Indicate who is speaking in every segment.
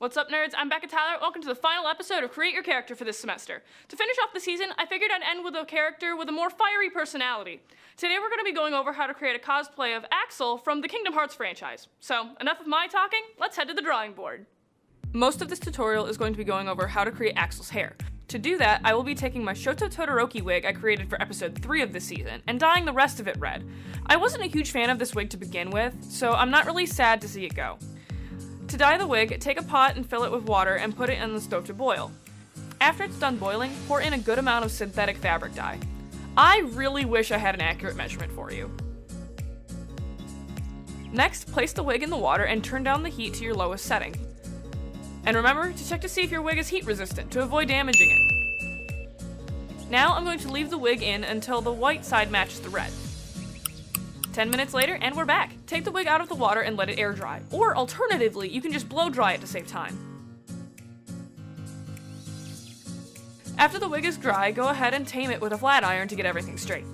Speaker 1: What's up, nerds? I'm Becka. Welcome to the final episode of Create Your Character for this semester. To finish off the season, I figured I'd end with a character with a more fiery personality. Today we're going to be going over how to create a cosplay of Axel from the Kingdom Hearts franchise. So, enough of my talking, let's head to the drawing board. Most of this tutorial is going to be going over how to create Axel's hair. To do that, I will be taking my Shoto Todoroki wig I created for episode 3 of this season, and dyeing the rest of it red. I wasn't a huge fan of this wig to begin with, so I'm not really sad to see it go. To dye the wig, take a pot and fill it with water and put it in the stove to boil. After it's done boiling, pour in a good amount of synthetic fabric dye. I really wish I had an accurate measurement for you. Next, place the wig in the water and turn down the heat to your lowest setting. And remember to check to see if your wig is heat resistant to avoid damaging it. Now I'm going to leave the wig in until the white side matches the red. 10 minutes later, and we're back. Take the wig out of the water and let it air dry. Or alternatively, you can just blow dry it to save time. After the wig is dry, go ahead and tame it with a flat iron to get everything straight.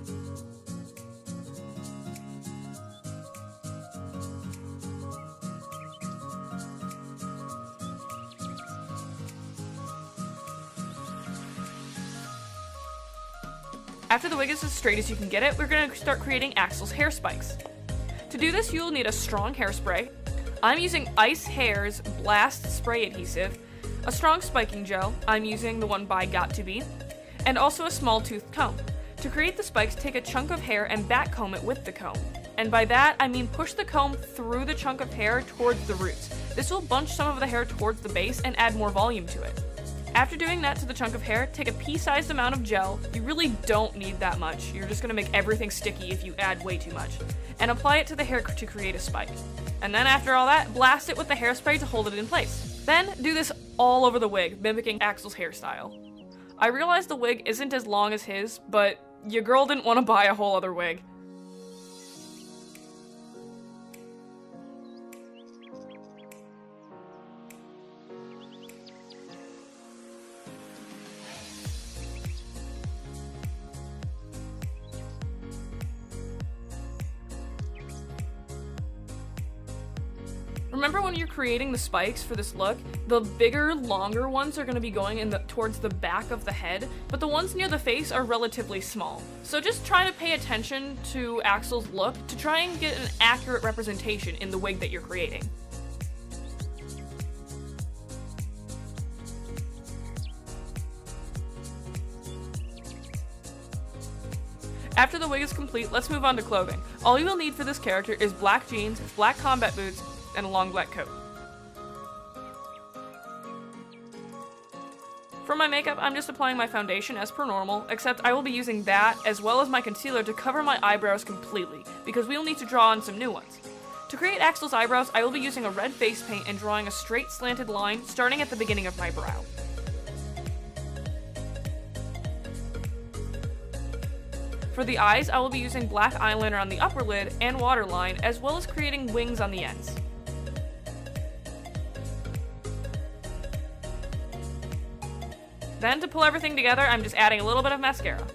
Speaker 1: After the wig is as straight as you can get it, we're going to start creating Axel's hair spikes. To do this, you'll need a strong hairspray. I'm using Ice Hair's Blast Spray Adhesive, a strong spiking gel, I'm using the one by Got2b, and also a small toothed comb. To create the spikes, take a chunk of hair and back comb it with the comb. And by that, I mean push the comb through the chunk of hair towards the roots. This will bunch some of the hair towards the base and add more volume to it. After doing that to the chunk of hair, take a pea-sized amount of gel. You really don't need that much. You're just going to make everything sticky if you add way too much. And apply it to the hair to create a spike. And then after all that, blast it with the hairspray to hold it in place. Then do this all over the wig, mimicking Axel's hairstyle. I realize the wig isn't as long as his, but your girl didn't want to buy a whole other wig. Remember when you're creating the spikes for this look, the bigger, longer ones are going to be going towards the back of the head, but the ones near the face are relatively small. So just try to pay attention to Axel's look to try and get an accurate representation in the wig that you're creating. After the wig is complete, let's move on to clothing. All you will need for this character is black jeans, black combat boots, and a long black coat. For my makeup, I'm just applying my foundation as per normal, except I will be using that as well as my concealer to cover my eyebrows completely, because we will need to draw on some new ones. To create Axel's eyebrows, I will be using a red face paint and drawing a straight slanted line starting at the beginning of my brow. For the eyes, I will be using black eyeliner on the upper lid and waterline, as well as creating wings on the ends. Then to pull everything together, I'm just adding a little bit of mascara.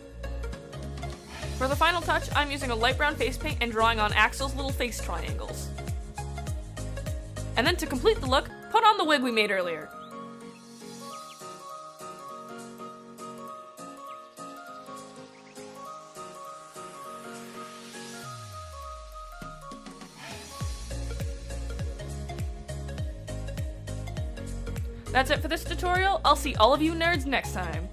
Speaker 1: For the final touch, I'm using a light brown face paint and drawing on Axel's little face triangles. And then to complete the look, put on the wig we made earlier. That's it for this tutorial. I'll see all of you nerds next time.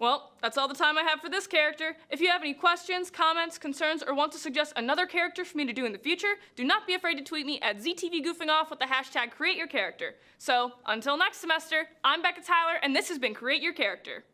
Speaker 1: Well, that's all the time I have for this character. If you have any questions, comments, concerns, or want to suggest another character for me to do in the future, do not be afraid to tweet me at ZTVGoofingOff with the hashtag CreateYourCharacter. So, until next semester, I'm Becka, and this has been Create Your Character.